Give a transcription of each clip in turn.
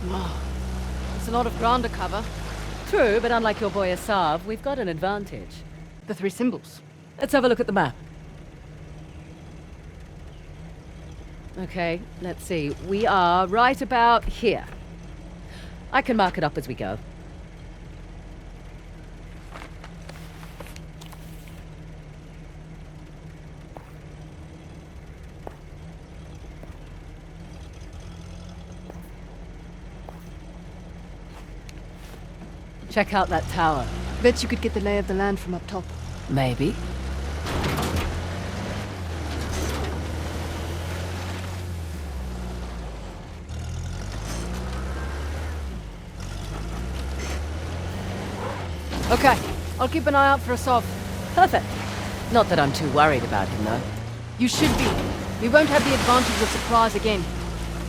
Wow. It's a lot of ground to cover. True, but unlike your boy Asav, we've got an advantage. The three symbols. Let's have a look at the map. Okay, let's see. We are right about here. I can mark it up as we go. Check out that tower. Bet you could get the lay of the land from up top. Maybe. Okay, I'll keep an eye out for Asav. Perfect. Not that I'm too worried about him, though. You should be. We won't have the advantage of surprise again.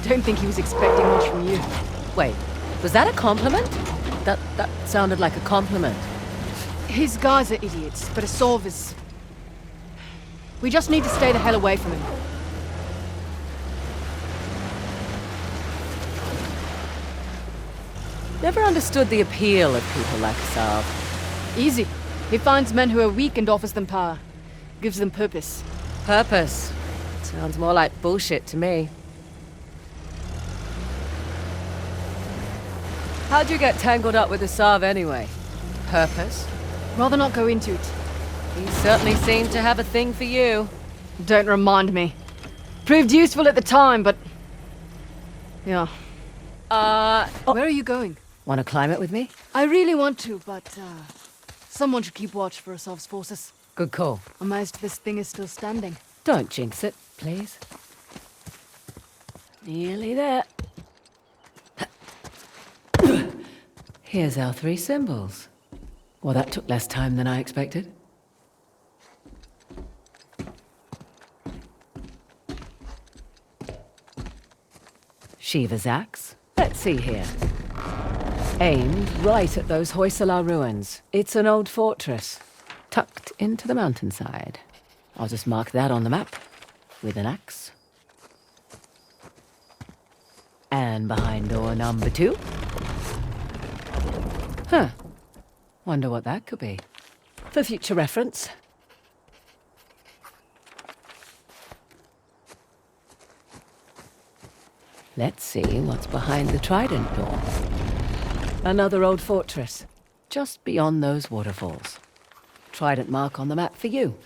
Don't think he was expecting much from you. Wait, was that a compliment? That sounded like a compliment. His guys are idiots, but Asav is... We just need to stay the hell away from him. Never understood the appeal of people like Asav. Easy. He finds men who are weak and offers them power. Gives them purpose. Purpose. Sounds more like bullshit to me. How'd you get tangled up with Asav anyway? Purpose? Rather not go into it. He certainly seemed to have a thing for you. Don't remind me. Proved useful at the time, but... Yeah. Where are you going? Want to climb it with me? I really want to, but, someone should keep watch for Asav's forces. Good call. Amazed this thing is still standing. Don't jinx it, please. Nearly there. Here's our three symbols. Well, that took less time than I expected. Shiva's axe. Let's see here. Aimed right at those Hoysala ruins. It's an old fortress, tucked into the mountainside. I'll just mark that on the map with an axe. And behind door number 2. Huh. Wonder what that could be. For future reference. Let's see what's behind the trident door. Another old fortress, just beyond those waterfalls. Trident mark on the map for you.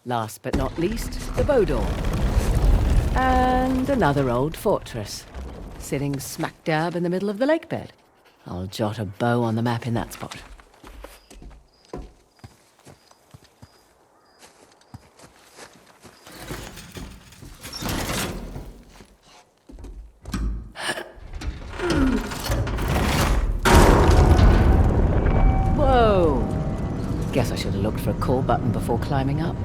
Last but not least, the bow door. And another old fortress, sitting smack dab in the middle of the lake bed. I'll jot a bow on the map in that spot. Whoa! Guess I should have looked for a call button before climbing up.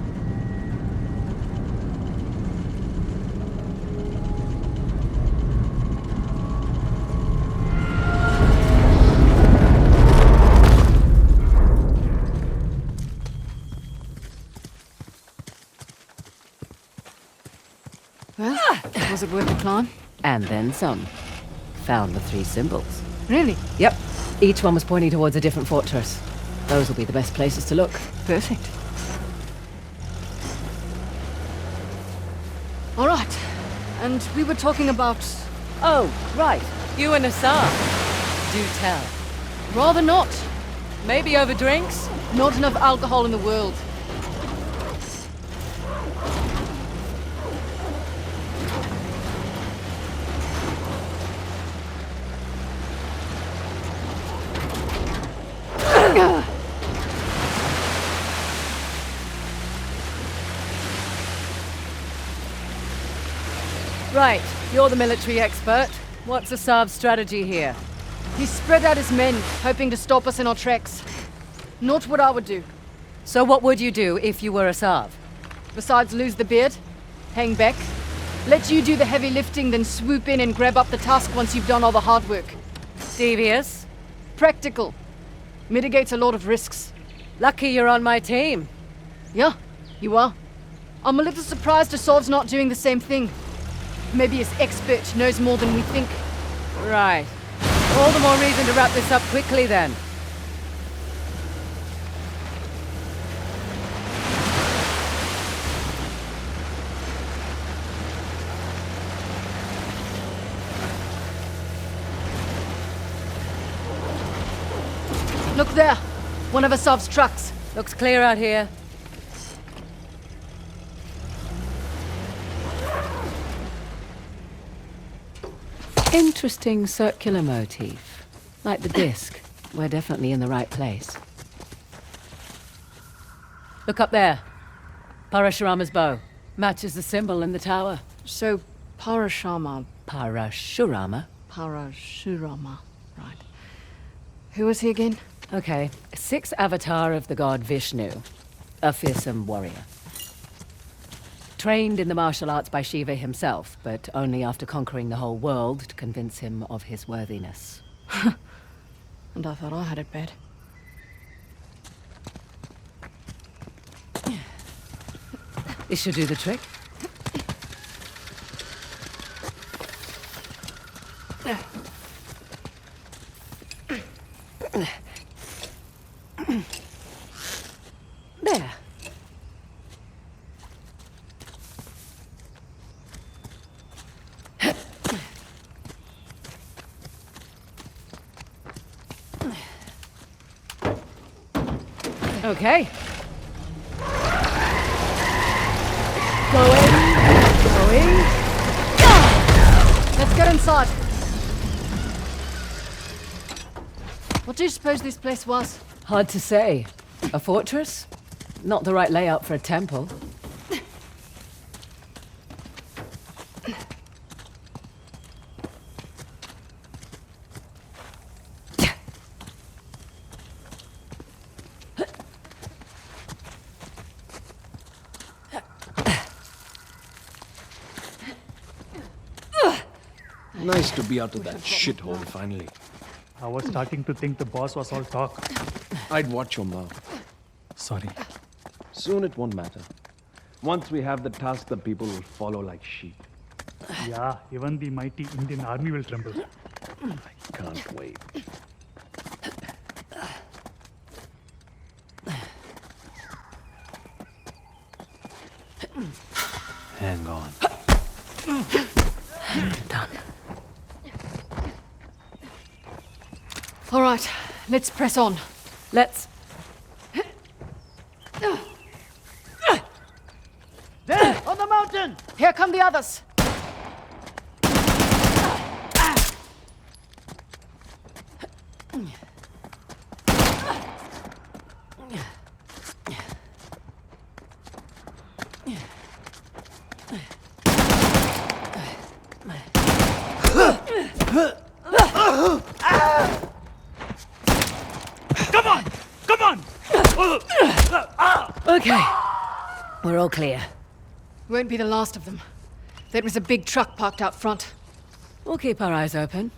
Well, was it worth the climb? And then some. Found the three symbols. Really? Yep. Each one was pointing towards a different fortress. Those will be the best places to look. Perfect. All right. And we were talking about... Oh, right. You and Assar. Do tell. Rather not. Maybe over drinks? Not enough alcohol in the world. Right, you're the military expert. What's Asav's strategy here? He spread out his men, hoping to stop us in our tracks. Not what I would do. So what would you do if you were Asav? Besides lose the beard, hang back, let you do the heavy lifting, then swoop in and grab up the tusk once you've done all the hard work. Devious? Practical. Mitigates a lot of risks. Lucky you're on my team. Yeah, you are. I'm a little surprised Asav's not doing the same thing. Maybe his expert knows more than we think. Right. All the more reason to wrap this up quickly, then. Look there! One of Asav's trucks. Looks clear out here. Interesting circular motif. Like the disc. We're definitely in the right place. Look up there. Parashurama's bow. Matches the symbol in the tower. So, Parashurama. Parashurama? Parashurama. Right. Who was he again? Okay. 6th avatar of the god Vishnu. A fearsome warrior. Trained in the martial arts by Shiva himself, but only after conquering the whole world to convince him of his worthiness. And I thought I had it bad. This should do the trick. There. Okay. Going. Let's get inside. What do you suppose this place was? Hard to say. A fortress? Not the right layout for a temple. Nice to be out of that shithole finally. I was starting to think the boss was all talk. I'd watch your mouth. Sorry. Soon it won't matter. Once we have the task, the people will follow like sheep. Yeah, even the mighty Indian army will tremble. I can't wait. Hang on. Done. All right, let's press on. Let's... There, on the mountain! Here come the others. Come on! Come on! Okay. We're all clear. Won't be the last of them. There was a big truck parked out front. We'll keep our eyes open.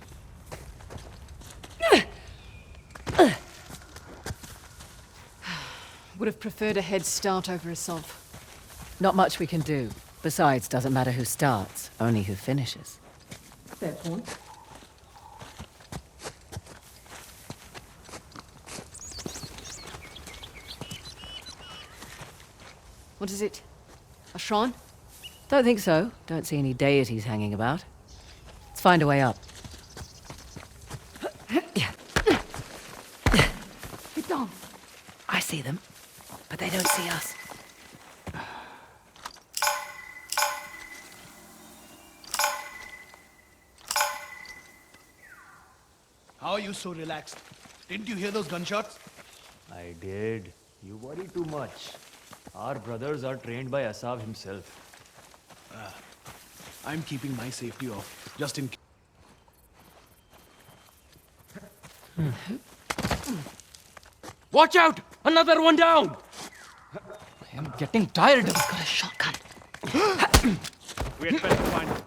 Would have preferred a head start over Asav. Not much we can do. Besides, doesn't matter who starts, only who finishes. Fair point. What is it? A shrine? Don't think so. Don't see any deities hanging about. Let's find a way up. Get down. I see them, but they don't see us. How are you so relaxed? Didn't you hear those gunshots? I did. You worry too much. Our brothers are trained by Asav himself. I'm keeping my safety off, just in case. Watch out! Another one down! I'm getting tired. He's got a shotgun. We had better find him.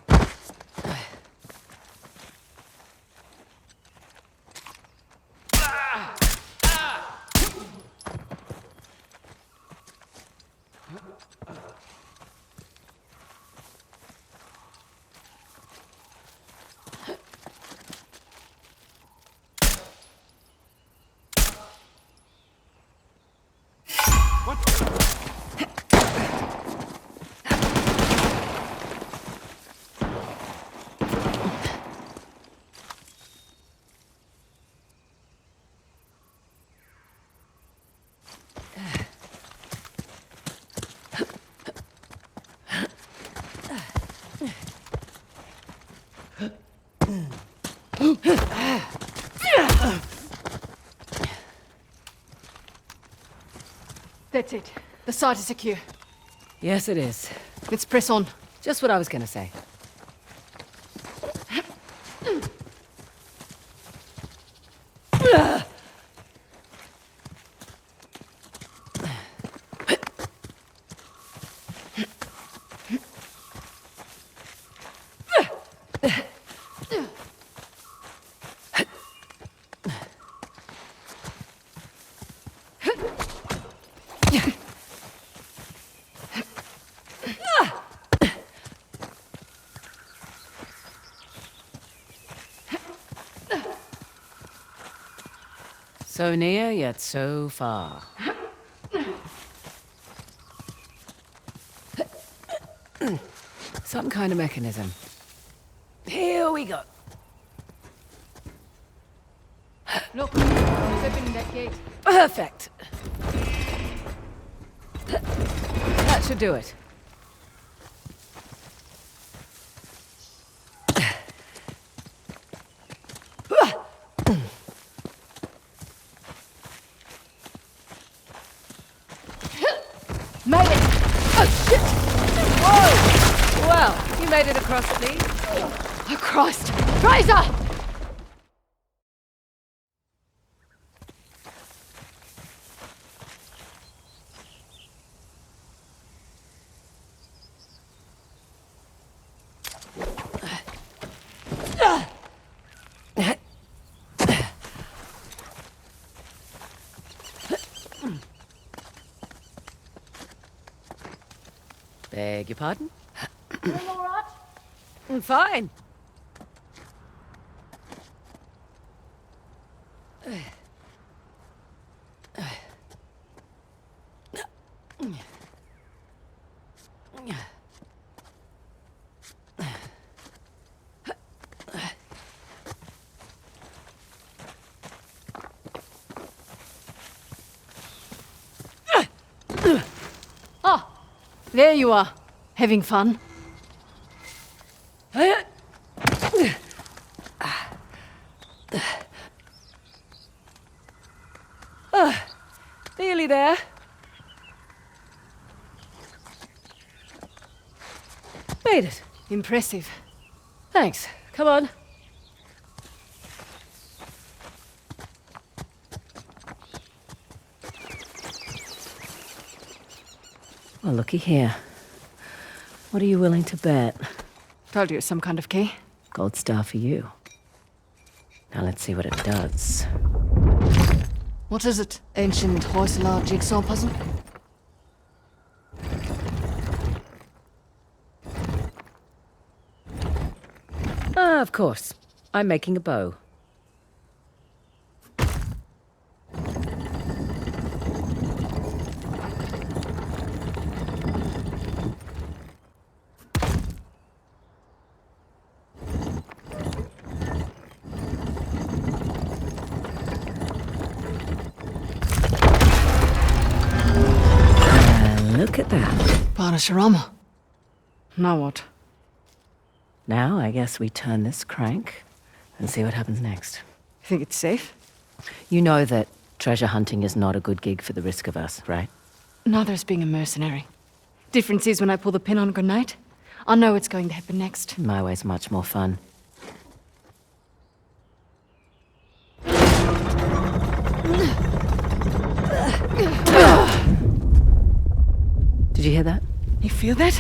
That's it. The site is secure. Yes, it is. Let's press on. Just what I was gonna say. So near, yet so far. Some kind of mechanism. Here we go. Look, who's opening that gate? Perfect. That should do it. Made it! Oh, shit! Whoa! Well, you made it across at least. Oh, Christ! Fraser! Beg your pardon? You all right? I'm fine. Oh, there you are. Having fun? Nearly there. Made it. Impressive. Thanks. Come on. Well, looky here. What are you willing to bet? Told you it's some kind of key. Gold star for you. Now let's see what it does. What is it? Ancient Hoysala jigsaw puzzle? Ah, of course. I'm making a bow. Look at that. Parashurama. Now what? Now I guess we turn this crank and see what happens next. Think it's safe? You know that treasure hunting is not a good gig for the risk of us, right? Neither is being a mercenary. Difference is when I pull the pin on a grenade, I know what's going to happen next. My way's much more fun. Did you hear that? You feel that?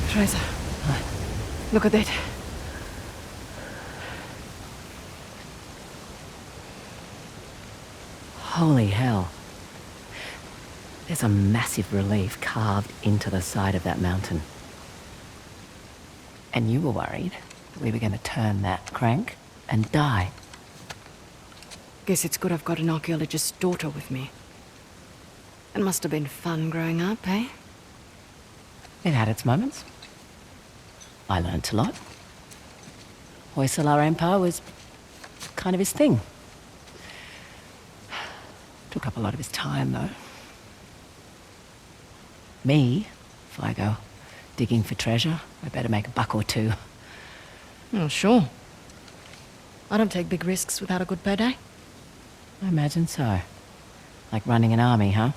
Fraser, look at that. Holy hell. There's a massive relief carved into the side of that mountain. And you were worried that we were going to turn that crank and die. Guess it's good I've got an archaeologist's daughter with me. It must have been fun growing up, eh? It had its moments. I learnt a lot. Hoysala Empire was kind of his thing. took up a lot of his time, though. Me, if I go digging for treasure, I better make a buck or two. Oh, sure. I don't take big risks without a good payday. I imagine so. Like running an army, huh?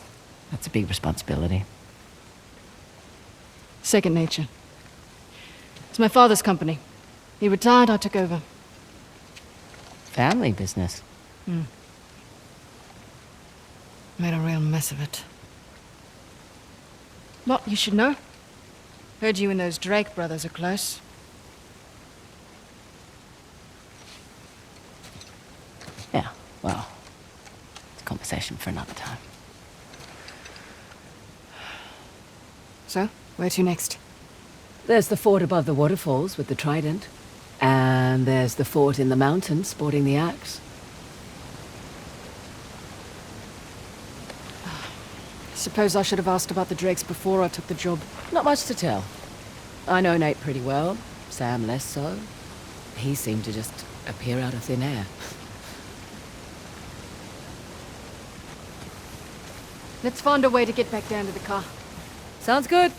That's a big responsibility. Second nature. It's my father's company. He retired, I took over. Family business. Made a real mess of it. Well, you should know. Heard you and those Drake brothers are close. Yeah, well, it's a conversation for another time. So, where to next? There's the fort above the waterfalls with the trident. And there's the fort in the mountains sporting the axe. Suppose I should have asked about the Drakes before I took the job. Not much to tell. I know Nate pretty well, Sam less so. He seemed to just appear out of thin air. Let's find a way to get back down to the car. Sounds good.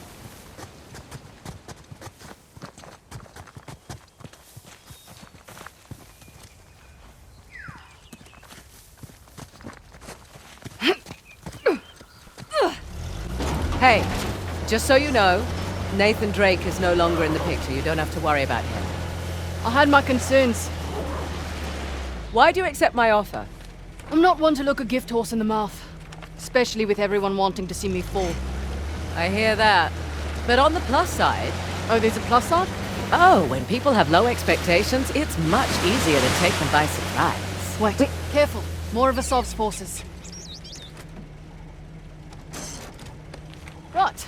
Hey, just so you know, Nathan Drake is no longer in the picture. You don't have to worry about him. I had my concerns. Why do you accept my offer? I'm not one to look a gift horse in the mouth. Especially with everyone wanting to see me fall. I hear that. But on the plus side... Oh, there's a plus side? Oh, when people have low expectations, it's much easier to take them by surprise. Wait, careful. More of Asav's forces. Right.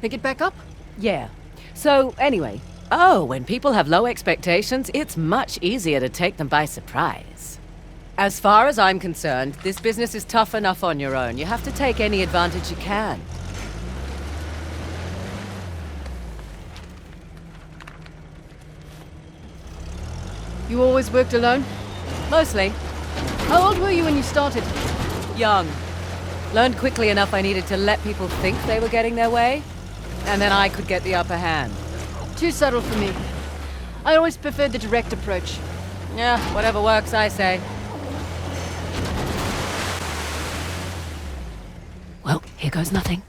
Pick it back up? Yeah. So, anyway... Oh, when people have low expectations, it's much easier to take them by surprise. As far as I'm concerned, this business is tough enough on your own. You have to take any advantage you can. You always worked alone? Mostly. How old were you when you started? Young. Learned quickly enough I needed to let people think they were getting their way, and then I could get the upper hand. Too subtle for me. I always preferred the direct approach. Yeah, whatever works, I say. Well, here goes nothing.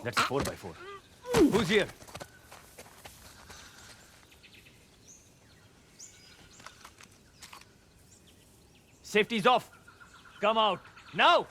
That's 4x4. Who's here? Safety's off. Come out. Now!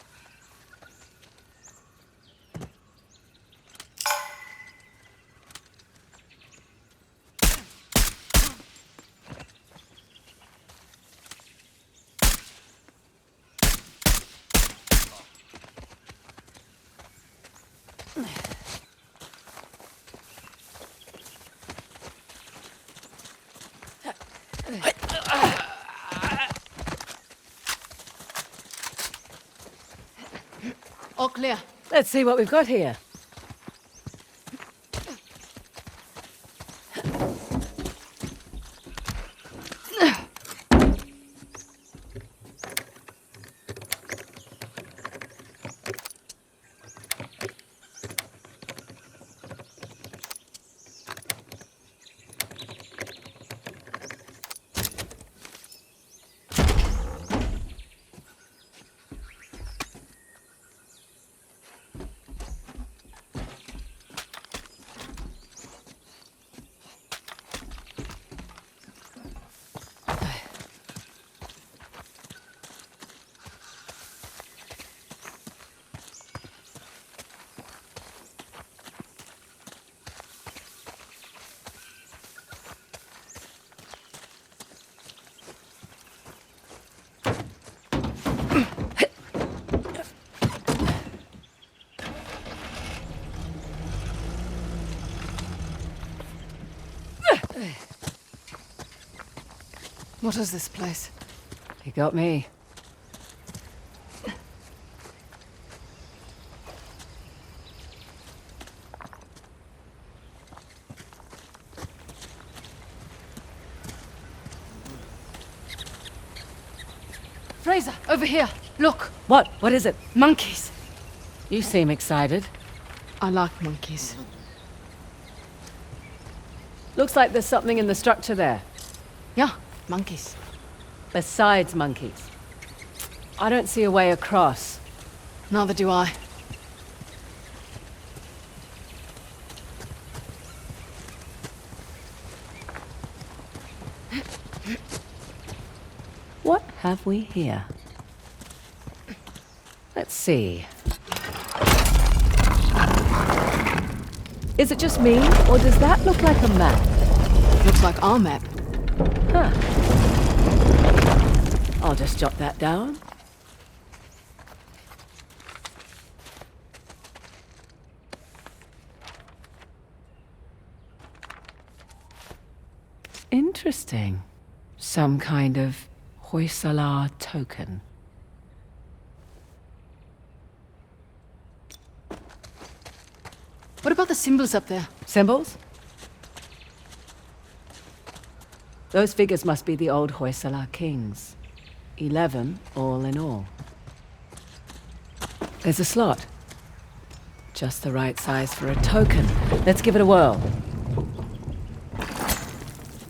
All clear. Let's see what we've got here. What is this place? You got me. Fraser, over here. Look, What? What is it? monkeys. You seem excited. I like monkeys. Looks like there's something in the structure there. Yeah, monkeys. Besides monkeys. I don't see a way across. Neither do I. What have we here? Let's see. Is it just me, or does that look like a map? Looks like our map. Huh. I'll just jot that down. Interesting. Some kind of Hoysala token. What about the symbols up there? Symbols? Those figures must be the old Hoysala kings. 11 all in all. There's a slot. Just the right size for a token. Let's give it a whirl.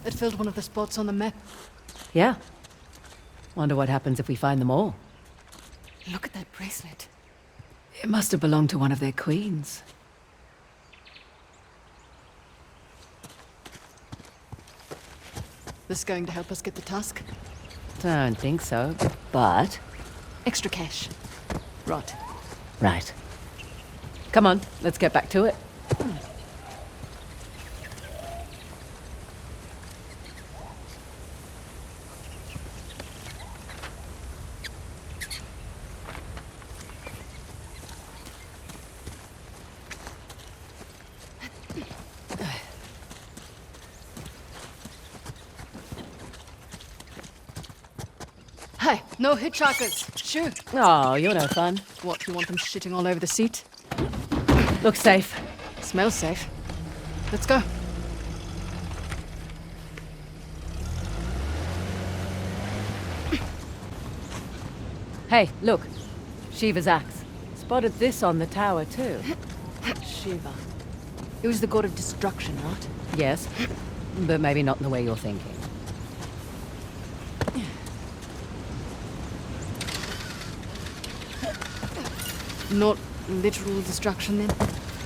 It filled one of the spots on the map. Yeah. Wonder what happens if we find them all. Look at that bracelet. It must have belonged to one of their queens. This going to help us get the tusk? Don't think so, but... Extra cash. Right. Right. Come on, let's get back to it. Hey, no hitchhikers. Shoot. Oh, you're no fun. What, you want them shitting all over the seat? Look safe. Smells safe. Let's go. Hey, look. Shiva's axe. Spotted this on the tower, too. Shiva. He was the god of destruction, right? Yes, but maybe not in the way you're thinking. Not literal destruction, then?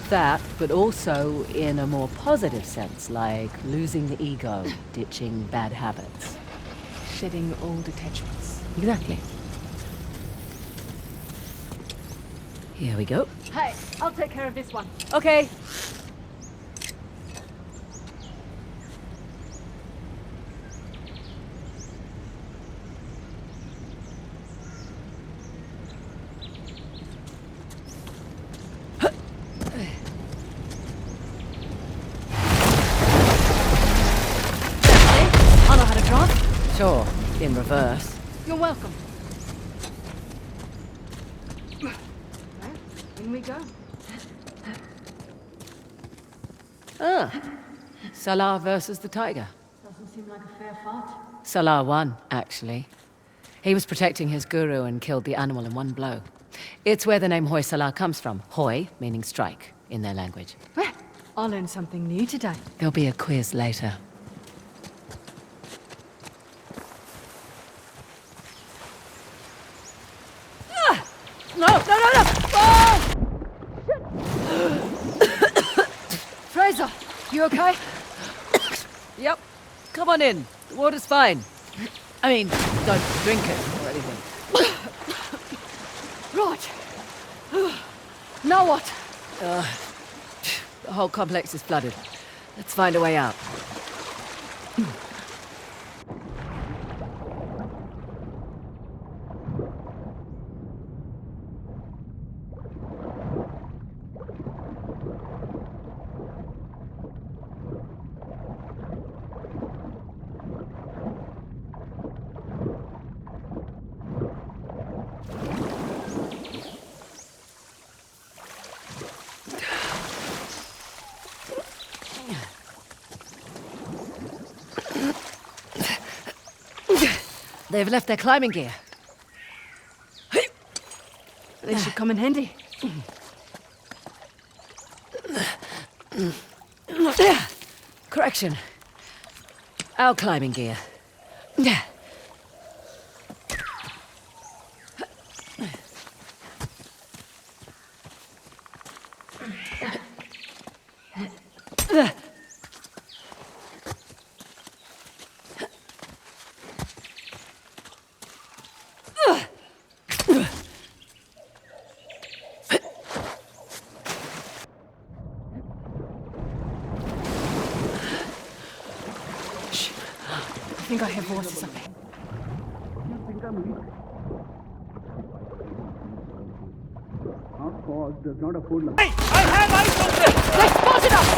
That, but also in a more positive sense, like losing the ego, ditching bad habits. Shedding old attachments. Exactly. Here we go. Hey, I'll take care of this one. Okay. I know how to drive. Sure, in reverse. You're welcome. In we go. Ah. Salah versus the tiger. Doesn't seem like a fair fight. Salah won, actually. He was protecting his guru and killed the animal in one blow. It's where the name Hoysala comes from. Hoy, meaning strike, in their language. Well, I learned something new today. There'll be a quiz later. No, no, no, no! Oh! Fraser, you okay? Yep. Come on in. The water's fine. I mean, don't drink it or anything. Right. Now what? The whole complex is flooded. Let's find a way out. They've left their climbing gear. They should come in handy. Correction. Our climbing gear. I think I hear voices up there. Hey! I have eyes on them! They spotted us!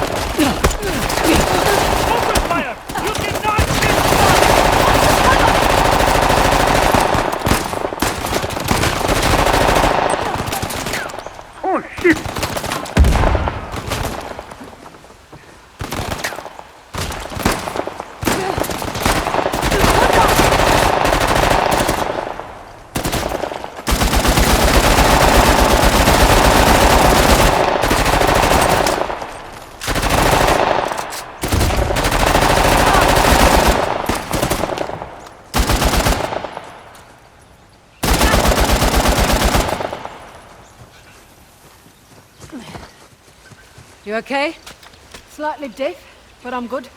Open fire! You cannot miss fire! Oh shit! You okay? Slightly deaf, but I'm good.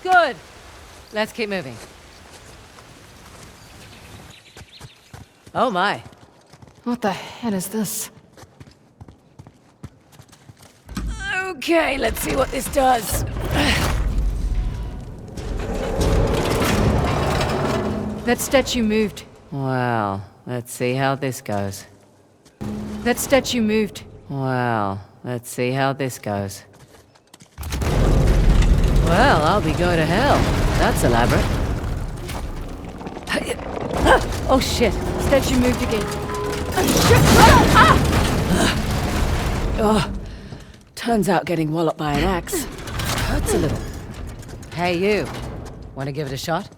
Good. Let's keep moving. Oh my. What the hell is this? Okay, let's see what this does. That statue moved. Well, let's see how this goes. That statue moved. Well, let's see how this goes. Well, I'll be going to hell. That's elaborate. Oh shit. Statue moved again. Oh, turns out getting walloped by an axe hurts a little. Hey you, want to give it a shot?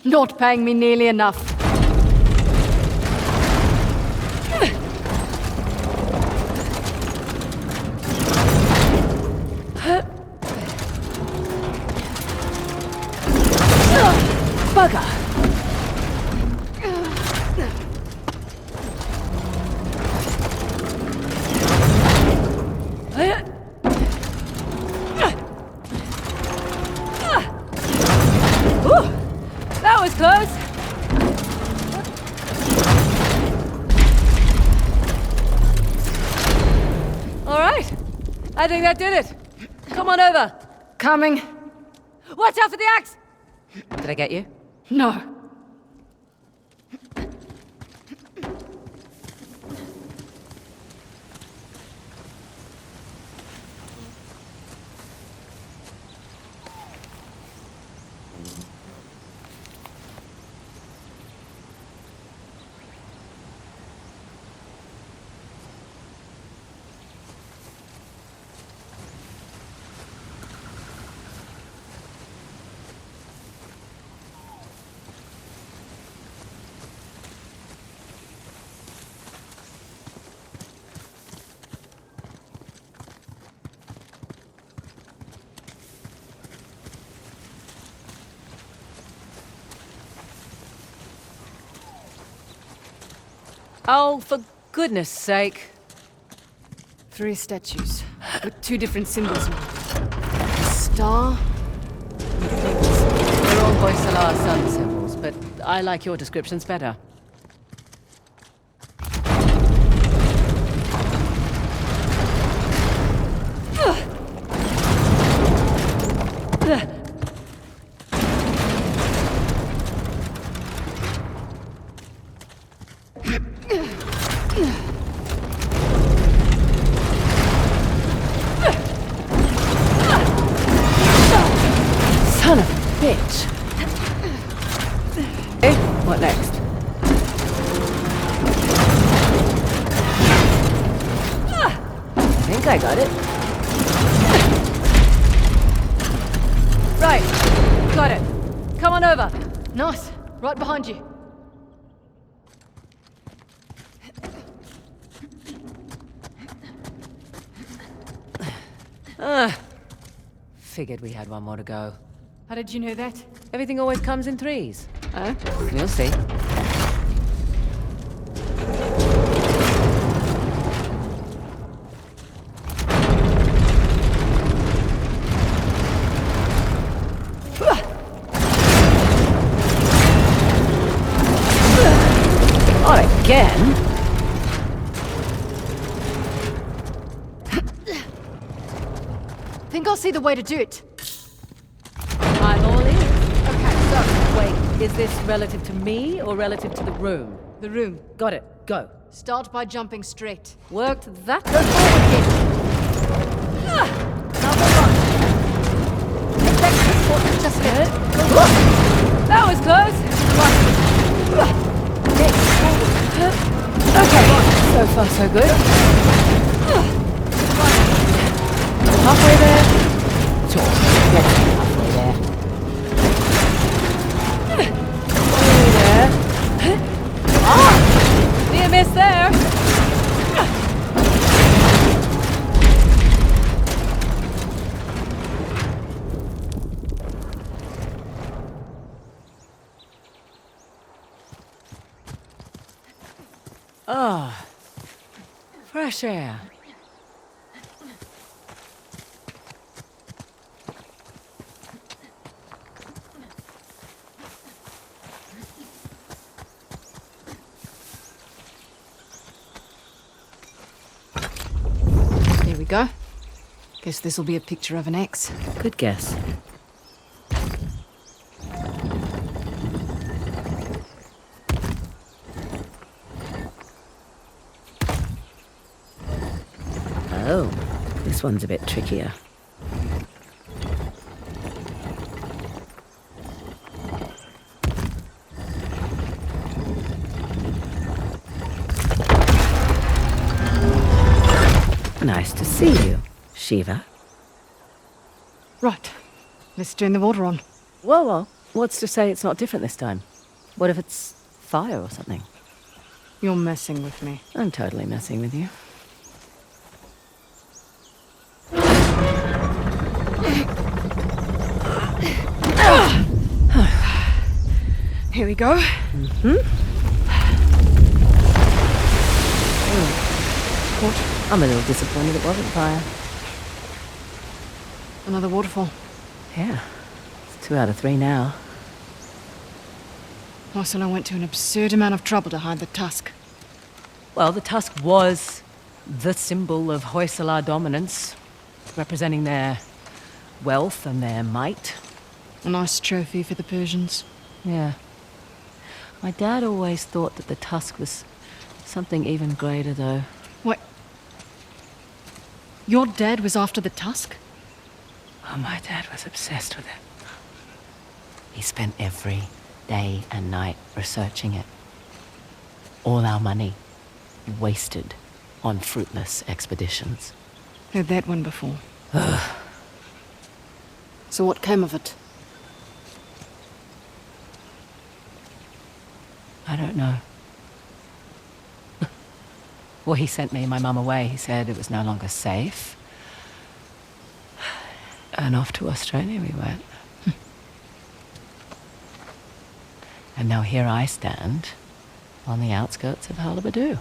Not paying me nearly enough. Bugger! Ooh, that was close! All right, I think that did it. Come on over. Coming. Watch out for the axe! Did I get you? No. Oh, for goodness sake. 3 statues with 2 different symbols now. A star. They're all Hoysala sun symbols, but I like your descriptions better. Son of a bitch! Okay, what next? I think I got it. Right, got it. Come on over. Nice. Right behind you. Figured we had one more to go. How did you know that? Everything always comes in threes. You'll see. Not again! Think I'll see the way to do it. I'm all in. Okay, so, Wait, is this relative to me or relative to the room? the room. Got it. Go. Start by jumping straight. Worked that. Go forward, kid. Number one. Take back to the spot you just left. That was close. Next, forward. Okay, so far so good. Halfway there. Sure, let's get halfway there. Halfway there. Ah! Near miss there. Ah, fresh air. Here we go. Guess this'll be a picture of an X. Good guess. Oh, this one's a bit trickier. Nice to see you, Shiva. Right. Let's turn the water on. Well, what's to say it's not different this time? What if it's fire or something? You're messing with me. I'm totally messing with you. Here we go. I'm a little disappointed it wasn't fire. Another waterfall. Yeah, it's 2 out of 3 now. Ursula went to an absurd amount of trouble to hide the tusk. Well, the tusk was the symbol of Hoysala dominance, representing their wealth and their might. A nice trophy for the Persians. Yeah. My dad always thought that the tusk was something even greater, though. What? Your dad was after the tusk? Oh, my dad was obsessed with it. He spent every day and night researching it. All our money wasted on fruitless expeditions. Heard that one before. So what came of it? I don't know. Well, he sent me and my mum away. He said it was no longer safe. And off to Australia we went. And now here I stand on the outskirts of Halabadoo.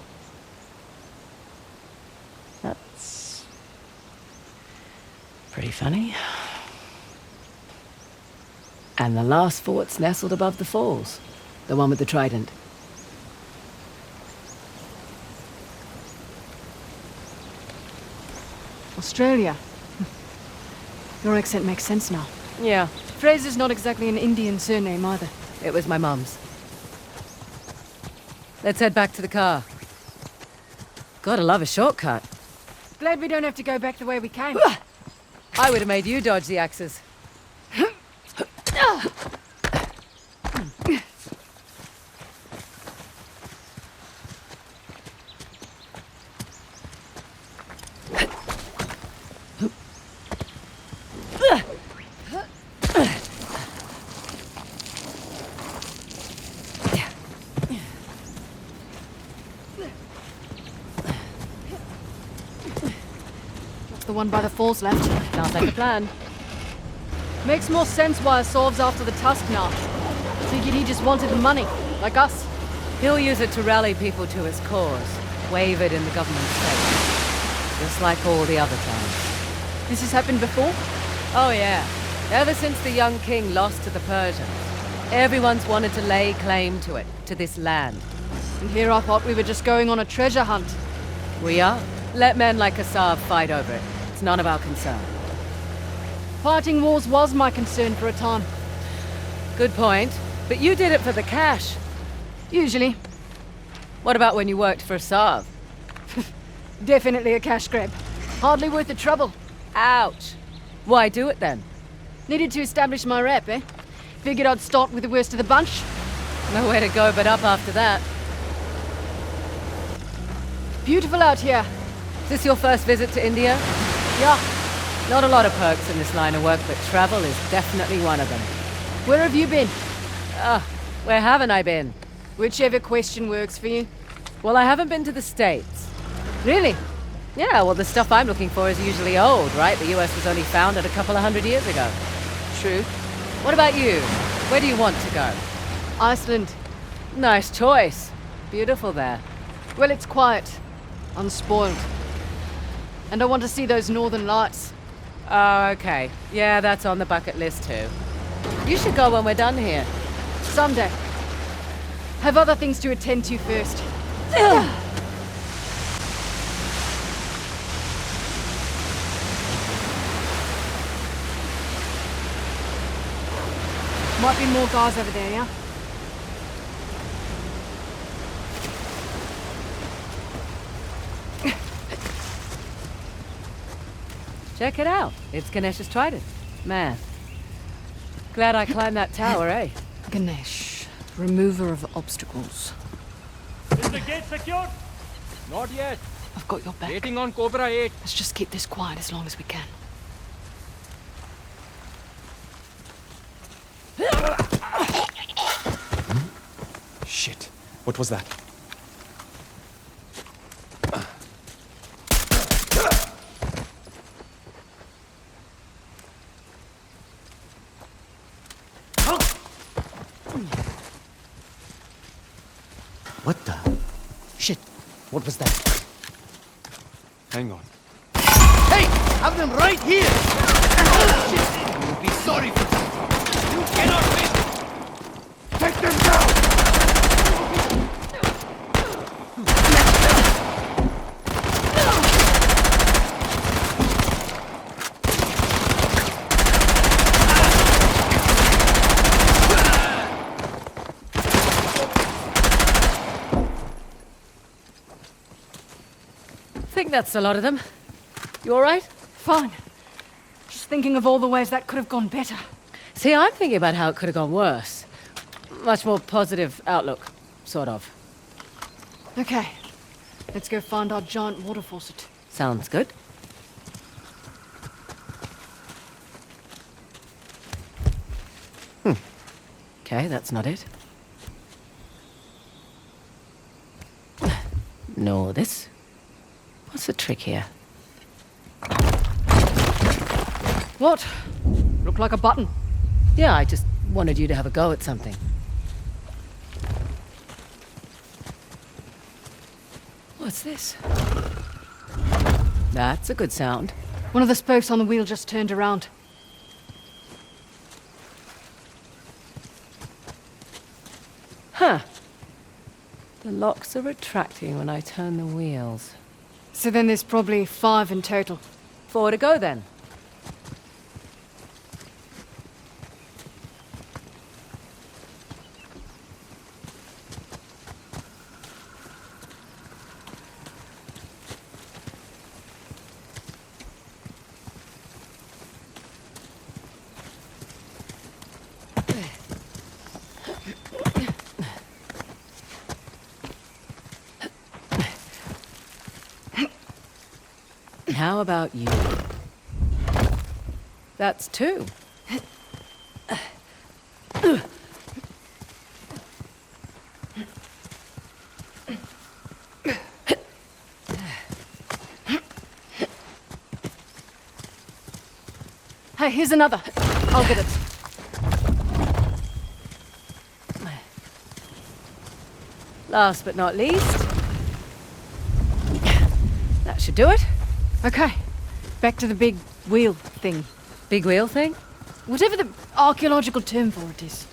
That's pretty funny. And the last fort's nestled above the falls. The one with the trident. Australia. Your accent makes sense now. Yeah, Fraser's not exactly an Indian surname either. it was my mum's. Let's head back to the car. Gotta love a shortcut. Glad we don't have to go back the way we came. I would have made you dodge the axes. if the one by the falls left. Sounds like a plan. Makes more sense why Asav's after the tusk now. Figured he just wanted the money, like us. He'll use it to rally people to his cause, wave it in the government's face. Just like all the other times. This has happened before? Oh yeah. Ever since the young king lost to the Persians, everyone's wanted to lay claim to it, to this land. And here I thought we were just going on a treasure hunt. We are. Let men like Asav fight over it. It's none of our concern. Fighting wars was my concern for a time. Good point. But you did it for the cash. Usually. What about when you worked for Asav? Definitely a cash grab. Hardly worth the trouble. Ouch. Why do it then? Needed to establish my rep, eh? Figured I'd start with the worst of the bunch. Nowhere to go but up after that. Beautiful out here. Is this your first visit to India? Yeah. Not a lot of perks in this line of work, but travel is definitely one of them. Where have you been? Where haven't I been? Whichever question works for you. Well, I haven't been to the States. Really? Yeah, well, the stuff I'm looking for is usually old, right? The US was only founded a couple of 100 years ago. True. What about you? Where do you want to go? Iceland. Nice choice. Beautiful there. Well, it's quiet. Unspoiled. And I want to see those northern lights. Oh, okay. Yeah, that's on the bucket list too. You should go when we're done here. Someday. Have other things to attend to first. Might be more guys over there, yeah? Check it out. It's Ganesh's trident. Man. Glad I climbed that tower, eh? Ganesh, remover of obstacles. Is the gate secured? Not yet. I've got your back. Waiting on Cobra 8. Let's just keep this quiet as long as we can. Shit. What was that? What the? Shit. What was that? Hang on. Hey! Have them right here! Oh, shit! You'll be sorry for that. You cannot win! Take them down! I think that's a lot of them. You alright? Fine. Just thinking of all the ways that could have gone better. See, I'm thinking about how it could have gone worse. Much more positive outlook, sort of. Okay. Let's go find our giant water faucet. Sounds good. Okay, that's not it. No, this. What's the trick here? What? Look like a button. Yeah, I just wanted you to have a go at something. What's this? That's a good sound. One of the spokes on the wheel just turned around. Huh. The locks are retracting when I turn the wheels. So then there's probably 5 in total. 4 to go then. How about you? That's 2. Hey, here's another. I'll get it. Last but not least, that should do it. Okay, back to the big wheel thing. Big wheel thing? Whatever the archaeological term for it is.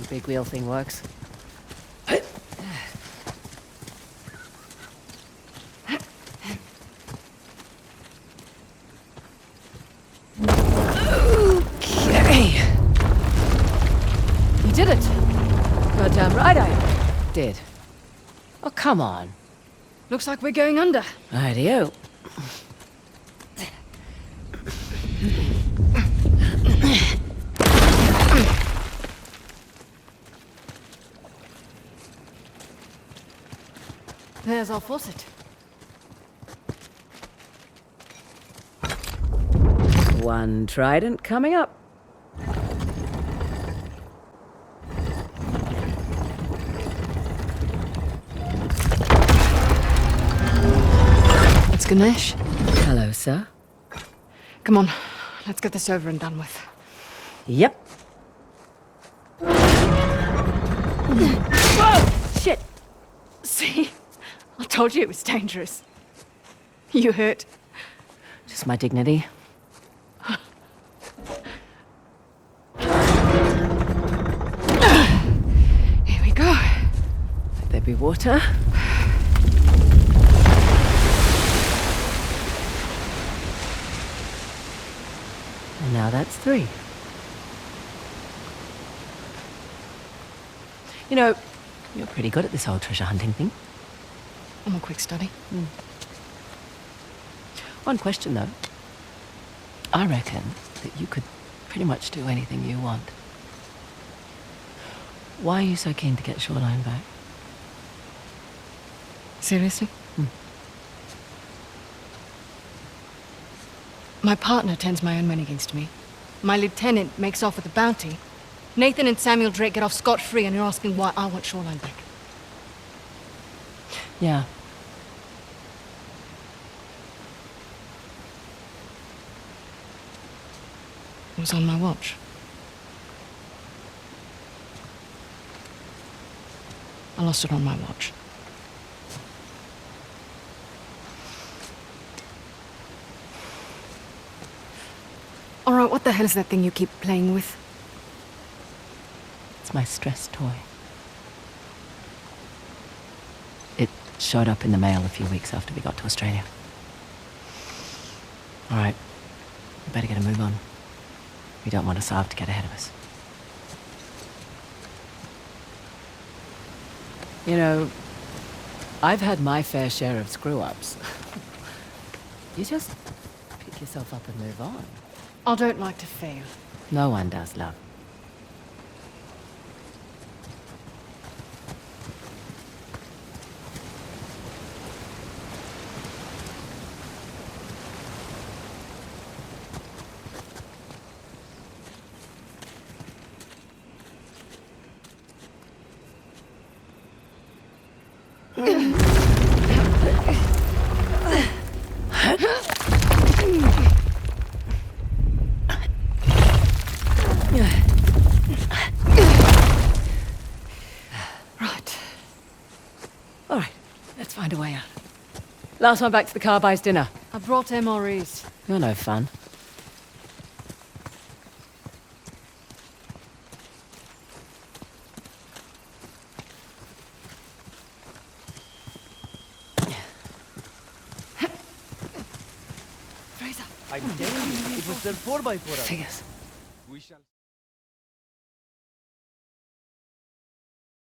Big wheel thing works. Okay. You did it. Goddamn right I did. Oh, come on. Looks like we're going under. Rightio. There's our faucet. One trident coming up. It's Ganesh. Hello, sir. Come on, let's get this over and done with. Yep. Whoa! Shit! See? I told you it was dangerous. You hurt. Just my dignity. Here we go. Let there be water. And now that's 3. You know, you're pretty good at this whole treasure hunting thing. I'm a quick study. One question, though. I reckon that you could pretty much do anything you want. Why are you so keen to get Shoreline back? Seriously? My partner turns my own men against me. My lieutenant makes off with a bounty. Nathan and Samuel Drake get off scot-free, and you're asking why I want Shoreline back. Yeah. It was on my watch. I lost it on my watch. All right, what the hell is that thing you keep playing with? It's my stress toy. It showed up in the mail a few weeks after we got to Australia. All right. We better get a move on. We don't want Asav to get ahead of us. You know, I've had my fair share of screw-ups. You just pick yourself up and move on. I don't like to fail. No one does, love. Right. All right, let's find a way out. Last one back to the car buys dinner. I brought MREs. You're no fun. Fraser. I tell you, it was their 4x4. Figures. We shall.